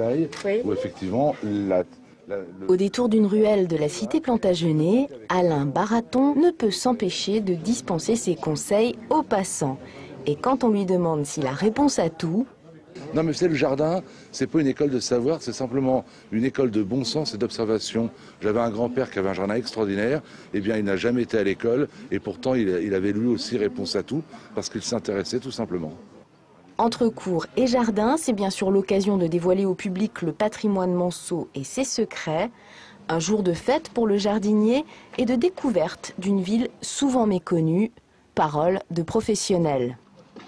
Versailles, Oui. où effectivement Au détour d'une ruelle de la cité Plantagenet, Alain Baraton ne peut s'empêcher de dispenser ses conseils aux passants. Et quand on lui demande s'il a réponse à tout, Non mais c'est le jardin, c'est pas une école de savoir, c'est simplement une école de bon sens et d'observation. J'avais un grand-père qui avait un jardin extraordinaire, eh bien il n'a jamais été à l'école et pourtant il avait lui aussi réponse à tout parce qu'il s'intéressait tout simplement. entre cours et jardin, c'est bien sûr l'occasion de dévoiler au public le patrimoine Manceau et ses secrets. Un jour de fête pour le jardinier et de découverte d'une ville souvent méconnue. Parole de professionnels.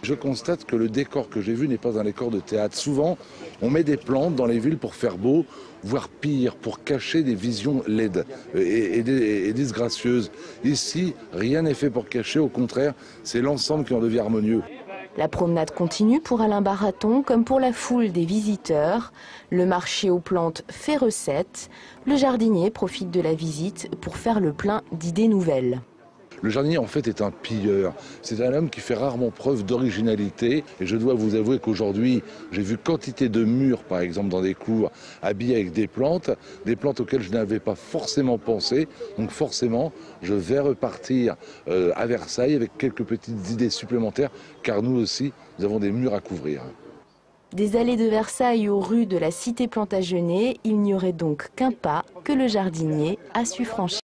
Je constate que le décor que j'ai vu n'est pas un décor de théâtre. Souvent, on met des plantes dans les villes pour faire beau, voire pire, pour cacher des visions laides et disgracieuses. Ici, rien n'est fait pour cacher, au contraire, c'est l'ensemble qui en devient harmonieux. La promenade continue pour Alain Baraton comme pour la foule des visiteurs. Le marché aux plantes fait recette. Le jardinier profite de la visite pour faire le plein d'idées nouvelles. Le jardinier, en fait, est un pilleur. C'est un homme qui fait rarement preuve d'originalité. Et je dois vous avouer qu'aujourd'hui, j'ai vu quantité de murs, par exemple, dans des cours, habillés avec des plantes auxquelles je n'avais pas forcément pensé. Donc forcément, je vais repartir à Versailles avec quelques petites idées supplémentaires, car nous aussi, nous avons des murs à couvrir. Des allées de Versailles aux rues de la cité Plantagenet, il n'y aurait donc qu'un pas que le jardinier a su franchir.